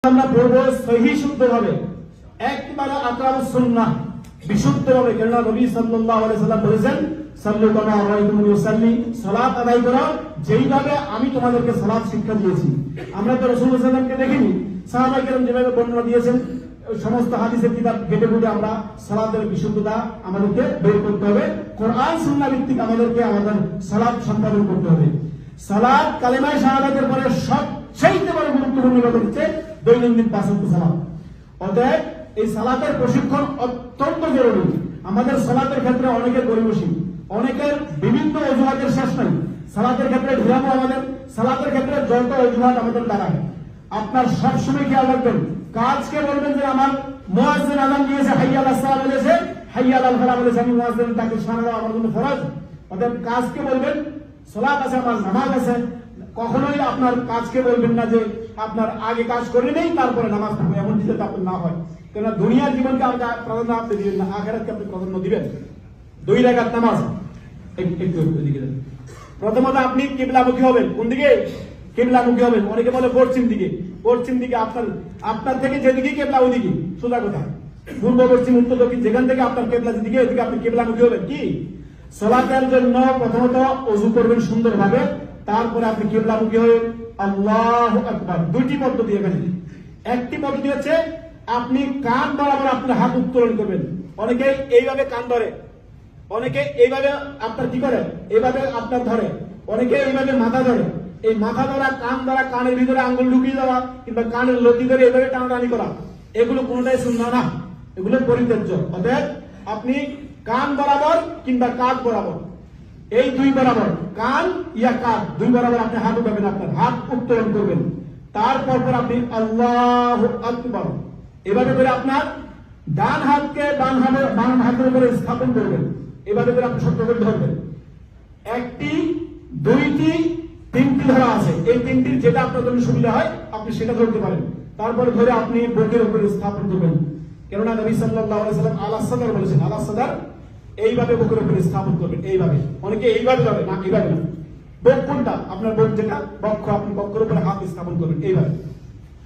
আমরা পড়ব সহিহ শুদ্ধভাবে, একবারে আকরাম সুন্নাহ বিশুদ্ধভাবে। কেননা নবী সাল্লাল্লাহু আলাইহি সাল্লাম বলেছেন, সাল্লু কামা রাআইতুমুনি উসাল্লি, সালাত আদায় করো যেইভাবে আমি তোমাদেরকে সালাত শিক্ষা দিয়েছি। আমরা তো রাসূলুল্লাহ সাল্লাল্লাহু আলাইহি সাল্লামকে দেখিনি, সাহাবায়ে কেরাম যেভাবে বর্ণনা দিয়েছেন সমস্ত হাদিসের কিতাব ঘেটে ঘুরে আমরা সালাতের বিশুদ্ধতা আমাদেরকে বের করতে হবে। কোরআন সুন্নাহ ভিত্তিক আমাদেরকে আমাদের সালাত সম্পাদন করতে হবে। সালাত কালেমায়ে শাহাদাতের পরে সবচেয়ে বড় গুরুত্বপূর্ণ ইবাদত হচ্ছে দৈনন্দিন 5 ওয়াক্ত সালাত। অতএব এই সালাতের প্রশিক্ষণ অত্যন্ত জরুরি। আমাদের সালাতের ক্ষেত্রে অনেকের গরিবসী, অনেকের বিভিন্ন অজুহাতের শেষ নাই। সালাতের ক্ষেত্রে ঢিলামো আমাদের, সালাতের ক্ষেত্রে যত অজুহাত আমাদের দাঁড়ায়। আপনার সবসময় খেয়াল রাখবেন, কাজকে বলবেন যে আমার মুয়াজ্জিন আযান দিয়েছে, হাইয়া আলাস সালাত বলেছে, হাইয়া আলাল ফালাহ বলেছে, আমি মুয়াজ্জিন তাকে সাড়া দেওয়া আমার জন্য ফরজ। অতএব কাজকে বলবেন সালাত আছে, আমার নামাজ আছে। কখনোই আপনার কাজকে বলবেন না যে আপনার আগে কাজ করে নেই তারপরে নামাজ পড়বো, এমন কিছু আপনার না হয়। কেননা দুনিয়ার জীবনকে আপনি প্রাধান্য আপনি দিবেন না, আখিরাতকে আপনি প্রাধান্য দিবেন। 2 রাকাত নামাজ প্রথমত আপনি কিবলামুখী হবেন। কোন দিকে? কিবলামুখী হবেন। অনেকে বলে পশ্চিম দিকে, পশ্চিম দিকে আপনার থেকে যেদিকে কিবলা ওইদিকে, সোজা কথা। পূর্ব পশ্চিম উত্তর দক্ষিণ যেখান থেকে আপনার কিবলা যেদিকে ওইদিকে আপনি কিবলামুখী হবেন। কি সালাতের জন্য প্রথমত ওযু করবেন সুন্দরভাবে, তারপরে আপনি কিবলামুখী হয়ে আল্লাহু আকবার। 2টি পদ্ধতি এখানে। একটি পদ্ধতি হচ্ছে আপনি কান বরাবর আপনার হাত উত্তোলন করবেন। অনেকে এইভাবে কান ধরে, অনেকে এইভাবে আপনার কি করে, এইভাবে আপনার ধরে, অনেকে এইভাবে মাথা ধরে। এই মাথা ধরা, কান ধরা, কানের ভিতরে আঙ্গুল ঢুকিয়ে দেওয়া কিংবা কানের লতি ধরে এইভাবে টানাটানি করা, এগুলো কোনোটাই সুন্নাহ না, এগুলো পরিত্যাজ্য। অতএব আপনি কান বরাবর কিংবা কাঁধ বরাবর, এই 2 বরাবর, কান ইয়া কাঁধ 2 বরাবর আপনি হাত উঠাবেন, আপনার হাত উত্তোলন করবেন। তারপর আপনি আল্লাহু আকবার এভাবে করে আপনার ডান হাতকে বাম হাতের উপরে স্থাপন করবেন। এভাবে করে আপনি শক্ত করে ধরবেন। 1টি 2টি 3টি ধরা আছে, এই 3টির যেটা আপনার জন্য সুবিধা হয় আপনি সেটা ধরতে পারেন। তারপরে ধরে আপনি বুকের উপরে স্থাপন করবেন। কেননা নবী সাল্লাল্লাহু আলাইহি সাল্লাম আলা সাদার বলেছেন, আলা সাদার এইভাবে বুকের উপরে স্থাপন করবেন। এইভাবে, অনেকে এইভাবে ধরে না, এইভাবে না। বুক কোনটা? আপনার বুক যেটা বক্ষ, আপনি বক্ষের উপরে হাত স্থাপন করবেন। এইভাবে,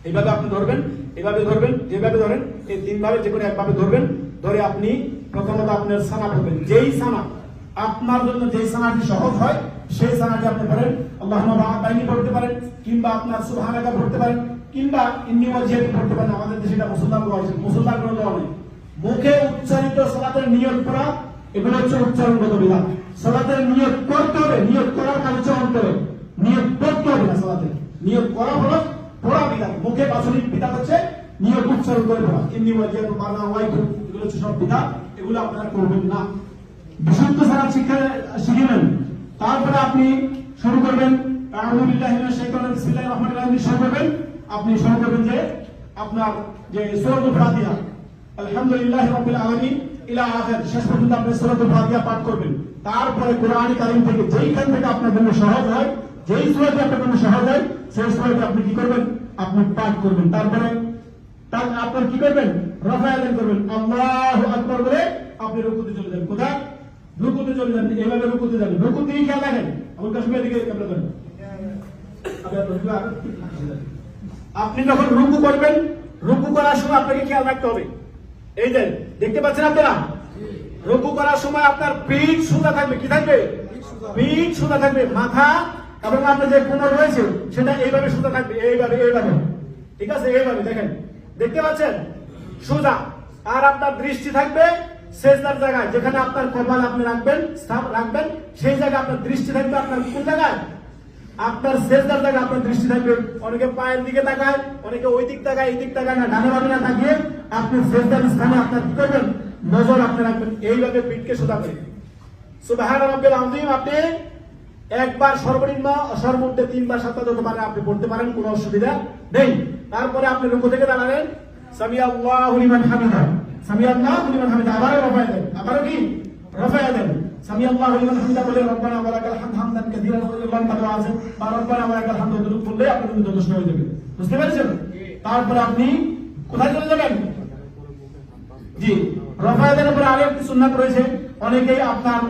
এইভাবে আপনি ধরবেন, এইভাবে ধরবেন, যেভাবে ধরেন এই 3 ভাবে যে কোনো একভাবে ধরবেন। ধরে আপনি প্রথমত আপনার সানা পড়বেন। যেই সানা আপনার জন্য, যেই সানাটি সহজ হয় সেই সানাটি আপনি পড়েন। আল্লাহুম্মা বা'আদনি পড়তে পারেন, কিংবা আপনার সুবহানাকা পড়তে পারেন, কিংবা ইন্নী ওয়াজহিতু পড়তে পারেন। আমাদের দেশে এটা মুসলমান বলা হয়েছে, মুসলমান কোনো দোয়া নেই। মুখে উচ্চারিত সালাতের নিয়ত করা, এগুলো হচ্ছে উচ্চারণগত বিধান। সালাতের নিয়ত করতে হবে, নিয়ত করার কাজ হচ্ছে অন্তরে, নিয়ত করতে হবে না। সালাতের নিয়ত করা হলো পড়া বিধান, মুখে বাচনিক বিধান হচ্ছে নিয়ত উচ্চারণ করে পড়া। ইন্নী ওয়াজহিতু মানা ওয়াইতু, এগুলো হচ্ছে সব বিধান, এগুলো আপনারা করবেন না। বিশুদ্ধ সালাত শিক্ষা শিখবেন। তারপরে আপনি শুরু করবেন আউযু বিল্লাহি মিনাশ শাইতানির বিসমিল্লাহির রহমানির রহিম শুরু করবেন। আপনি শুরু করবেন যে আপনার যে সূরাতুল ফাতিহা, আলহামদুলিল্লাহি রাব্বিল আলামিন ইলা আখির, শেষ পর্যন্ত আপনি সূরাতুল ফাতিহা পাঠ করবেন। তারপরে কোরআন কারীম থেকে যেইখান থেকে আপনার জন্য সহজ হয়, যেই সূরাটি আপনার জন্য সহজ হয় সেই সূরাটি আপনি কি করবেন, আপনি পাঠ করবেন। তারপরে আপনার কি করবেন, রফা আদান করবেন, আল্লাহু আকবার বলে আপনি রুকুতে চলে যাবেন। কোথায়? রুকুতে চলে যাবেন। এভাবে রুকুতে যাবেন। রুকুতে খেয়াল রাখেন, আমার কাশ্মীর দিকে ক্যামেরা ধরেন। আপনি যখন রুকু করবেন, রুকু করার সময় আপনাকে খেয়াল রাখতে হবে। এই যে দেখতে পাচ্ছেন আপনারা, রুকু করার সময় আপনার পিঠ সোজা থাকবে। কি থাকবে? পিঠ সোজা থাকবে। মাথা এবং আপনার যে কোমর রয়েছে সেটা এইভাবে সোজা থাকবে, এইভাবে, এইভাবে। ঠিক আছে? এইভাবে দেখেন, দেখতে পাচ্ছেন, সোজা। আর আপনার দৃষ্টি থাকবে সেজদার জায়গায়, যেখানে আপনার কপাল আপনি রাখবেন, রাখবেন সেই জায়গায় আপনার দৃষ্টি থাকবে। আপনার কোন জায়গায়? আপনার সেজদার জায়গায় আপনার দৃষ্টি থাকবে। অনেকে পায়ের দিকে তাকায়, অনেকে ওই দিক তাকায়, এই দিক তাকায় না, ডানে বামে না তাকিয়ে আপনি সেজদার স্থানে আপনার কি করবেন, নজর আপনি রাখবেন। এইভাবে পিঠকে সোজা করে সুবহানা রাব্বিল আযীম আপনি একবার সর্বনিম্ন সর্বোচ্চ 3 বার 7 বার যতবার আপনি পড়তে পারেন, কোনো অসুবিধা নেই। তারপরে আপনি রুকু থেকে দাঁড়ালেন, সামি আল্লাহু লিমান হামিদা, সামি আল্লাহু লিমান হামিদা, আবারও রফা দেন, আবারও কি রফা দেন, সামি আল্লাহু লিমান হামিদা বলে রব্বানা ওয়া লাকাল হামদ হামদান কাসীরান ওয়া তাআলা আছে, বা রব্বানা ওয়া লাকাল হামদ যতটুকু বললে আপনি কিন্তু যথেষ্ট হয়ে যাবে। বুঝতে পেরেছেন? তারপরে আপনি কোথায় চলে যাবেন? জি, রফা দেনের উপরে আরো একটি সুন্নাত রয়েছে। অনেকেই আপনার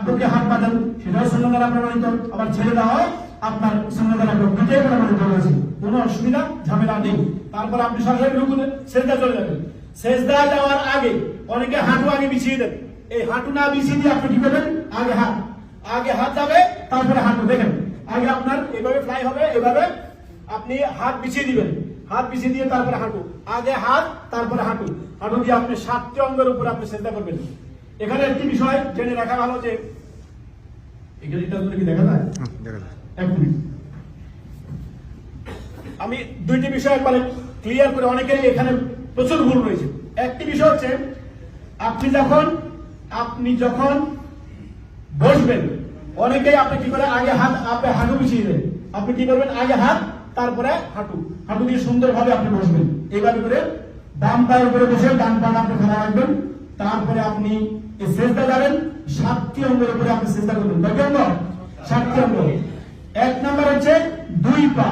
বুকে হাত বাঁধেন, সেটাও সুন্নাত দ্বারা প্রমাণিত। আবার ছেড়ে দেওয়া হয় আপনার সুন্নাত দ্বারা প্রমাণিত রয়েছে। কোনো অসুবিধা ঝামেলা নেই। তারপর আপনি সরাসরি রুকুতে সেজদা চলে যাবেন। সেজদা যাওয়ার আগে অনেকে হাঁটু আগে বিছিয়ে দেন, এই হাঁটু না বিছিয়ে দিয়ে আপনি কি করবেন, আগে হাত যাবে তারপরে হাঁটু। দেখেন আগে আপনার এভাবে ফ্লাই হবে, এভাবে আপনি হাত বিছিয়ে দিবেন, হাত বিছিয়ে দিয়ে তারপরে হাঁটু, আগে হাত তারপরে হাঁটু, হাঁটু দিয়ে আপনি 7টি অঙ্গের উপরে আপনি সেজদা করবেন। এখানে একটি বিষয় জেনে রাখা ভালো যে এখানে এটা কি দেখা যায়, এক মিনিট আমি 2টি বিষয় একবারে ক্লিয়ার করে, অনেকেরই এখানে প্রচুর ভুল রয়েছে। একটি বিষয় হচ্ছে আপনি যখন বসবেন, অনেকেই আপনি কি করে আগে হাত আপনি হাঁটু বিছিয়ে দেন, আপনি কি করবেন আগে হাত তারপরে হাঁটু, হাঁটু দিয়ে সুন্দরভাবে আপনি বসবেন। এইভাবে করে বাম পায়ের উপরে বসে ডান পা আপনি খোলা রাখবেন, তারপরে আপনি এই সেজদা যাবেন, 7টি অঙ্গের উপরে আপনি সেজদা করবেন। কয়টি অঙ্গ? 7টি অঙ্গ। 1 নাম্বার হচ্ছে 2 পা,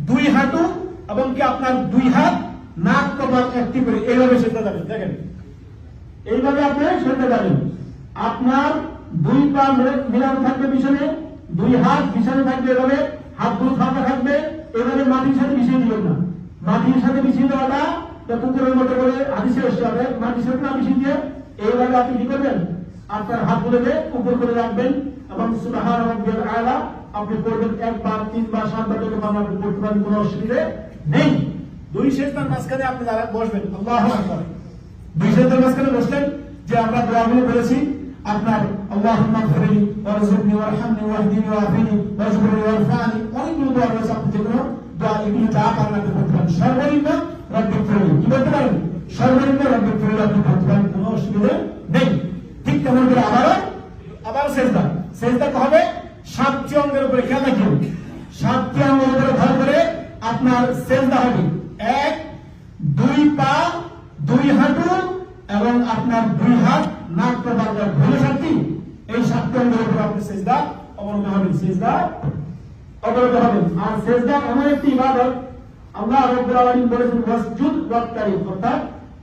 2 হাঁটু এবং কি আপনার 2 হাত, নাক কপাল একটি করে এইভাবে সেজদা যাবেন। দেখেন এইভাবে আপনি সেজদা যাবেন, আপনার 2 পা মিলানো থাকবে পিছনে, 2 হাত পিছনে থাকবে, এভাবে হাতগুলো ফাঁকা থাকবে, এভাবে মাটির সাথে মিশিয়ে দিবেন না। মাটির সাথে মিশিয়ে দেওয়াটা কুকুরের মতো করে হাদিসে এসে হবে, মাটির সাথে না মিশিয়ে দিয়ে এইভাবে আপনি কি করবেন, আপনার হাতগুলোকে উপর করে রাখবেন এবং সুবহান রাব্বিয়াল আলা আপনি পড়বেন 1 বার, 3 বার, 7 বার যত বার আপনি পড়তে পারেন, কোনো অসুবিধা নেই। 2 সেজদার মাঝখানে আপনি যারা বসবেন, আল্লাহু আকবার, 2 সেজদার মাঝখানে বসলেন, যে আমরা দোয়াগুলো বলেছি আপনার আল্লাহুম্মা গফিরলি ওয়ারযুকনি ওয়ারহামনি ওয়াহদিনি ওয়াআফিনি ওয়াজবুরনি ওয়ারফানি, অনেকগুলো দোয়া রয়েছে, আপনি যে কোনো দোয়া এগুলো যা পারেন আপনি করতে পারেন। সর্বনিম্ন রব্বিক ফিরলি কি বলতে পারেন, সর্বনিম্ন রব্বিক ফিরলি আপনি করতে পারেন, কোনো অসুবিধা নেই। ঠিক তেমন করে আবার সেজদা হবে 7টি অঙ্গের উপরে, খেয়াল রাখবেন 7টি অঙ্গের উপরে ভর করে আপনার সেজদা হবে। 1, 2 পা, 2 হাঁটু এবং আপনার 2 হাত, নাক কপাল হলো 7টি। এই 7টি অঙ্গের উপরে আপনি সেজদা অবনত হবেন। আর সেজদা এমন একটি ইবাদত, আল্লাহ রাব্বুল আলামিন বলেছেন ওয়াসজুদ ওয়াক্তারিব, অর্থাৎ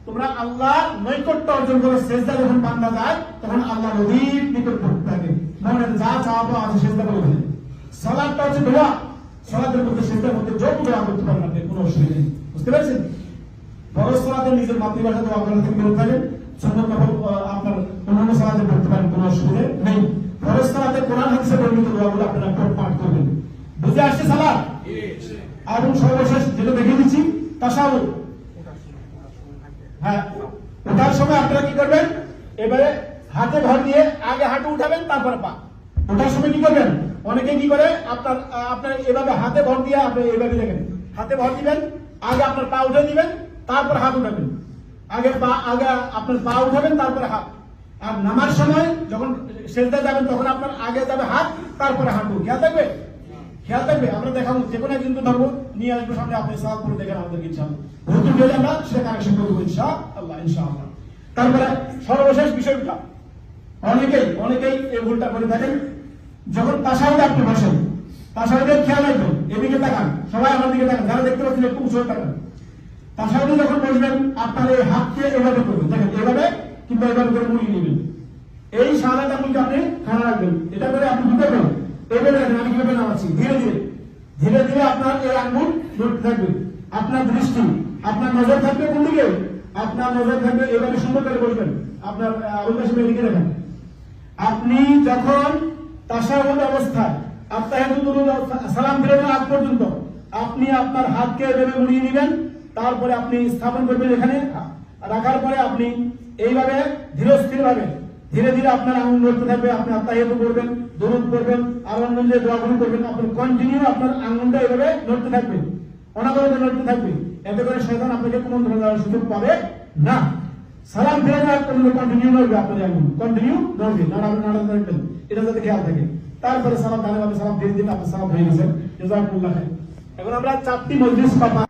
তোমরা আল্লাহর নৈকট্য অর্জন করো। সেজদা যখন বান্দা যায় তখন আল্লাহ নবীর নিকট পড়তে থাকে, মনে যা চাওয়া আছে সেজদা করে ফেলে। সালাতটা হচ্ছে দোয়া, সালাতের মধ্যে সেজদার মধ্যে যত দোয়া করতে পারেন আপনি, কোনো অসুবিধা নেই। বুঝতে পারছেন? ফরজ সালাতে নিজের মাতৃভাষা দোয়া করা থেকে বেরোতে থাকেন, সুন্নাত আপনার অন্যান্য সালাতে পড়তে পারেন, কোনো অসুবিধা নেই। ফরজ সালাতে কোরআন হাদিসে বর্ণিত দোয়াগুলো আপনারা পাঠ করবেন। বুঝে আসছে সালাত? এবং সর্বশেষ যেটা দেখে দিচ্ছি তাশাহুদ। হ্যাঁ, ওঠার সময় আপনারা কি করবেন, এবারে হাতে ভর দিয়ে আগে হাঁটু উঠাবেন তারপরে পা। ওঠার সময় কি করবেন, অনেকে কি করে আপনার এভাবে হাতে ভর দিয়ে আপনি এইভাবে দেখেন, হাতে ভর দিবেন, আগে আপনার পা উঠে দিবেন, তারপর হাত উঠাবেন, আগে আপনার পা উঠাবেন তারপরে হাত। আর নামার সময় যখন সেজদা যাবেন তখন আপনার আগে যাবে হাত তারপরে হাঁটু। খেয়াল থাকবে আমরা দেখাবো, যে কোনো একদিন তো ধরবো নিয়ে আসবো সামনে, আপনি সালাত করে দেখেন আমাদেরকে ইনশাআল্লাহ। ভর্তি হলে আমরা সেটা কানেকশন করবো ইনশাআল্লাহ। তারপরে সর্বশেষ বিষয়টা, অনেকেই এই ভুলটা করে থাকেন, যখন তাশাহুদে আপনি বসেন, তাশাহুদের খেয়াল রাখবেন, এদিকে তাকান, সবাই আমার দিকে তাকান, যারা দেখতে পাচ্ছেন একটু উঁচু তাকান। তাশাহুদে যখন বসবেন আপনার এই হাতকে এভাবে করবেন, দেখেন এভাবে কিংবা এভাবে করে মুড়িয়ে নেবেন, এই সাদা আঙুলকে আপনি খানা রাখবেন, এটা করে আপনি কি করবেন, এইভাবে রাখেন। আমি কিভাবে নামাচ্ছি, ধীরে ধীরে আপনার এই আঙুল নড়তে থাকবে, আপনার দৃষ্টি, আপনার নজর থাকবে কোন দিকে, আপনার নজর থাকবে এভাবে সুন্দর করে বসবেন, আপনার আলুকাশে এদিকে রাখেন। আপনি যখন তাশাহুদ অবস্থায় সালাম ফেরানোর আগ পর্যন্ত আপনি আপনার হাতকে এভাবে মুড়িয়ে নেবেন, তারপরে আপনি স্থাপন করবেন এখানে, রাখার পরে আপনি এইভাবে ধীরস্থিরভাবে ধীরে ধীরে আপনার আঙুল নড়তে থাকবে, আপনি আত্মাহিয়াত করবেন, দরুদ করবেন, আর অন্যান্য দোয়াগুলো করবেন, আপনি কন্টিনিউ আপনার আঙুলটা এভাবে নড়তে থাকবে, অনাবরত নড়তে থাকবে। এতে করে শয়তান আপনাকে কোনো ধরনের সুযোগ পাবে না। সালাম ফেরানোর আগ পর্যন্ত কন্টিনিউ নড়বে, আপনার আঙুল কন্টিনিউ নড়বে, নাড়াবেন, এটা যাতে খেয়াল থাকে। তারপরে সালাম দাঁড়াবে, সালাম ধীরে ধীরে আপনার সালাম হয়ে গেছে। জাযাকুমুল্লাহ খাইর। এখন আমরা 4টি মজলিস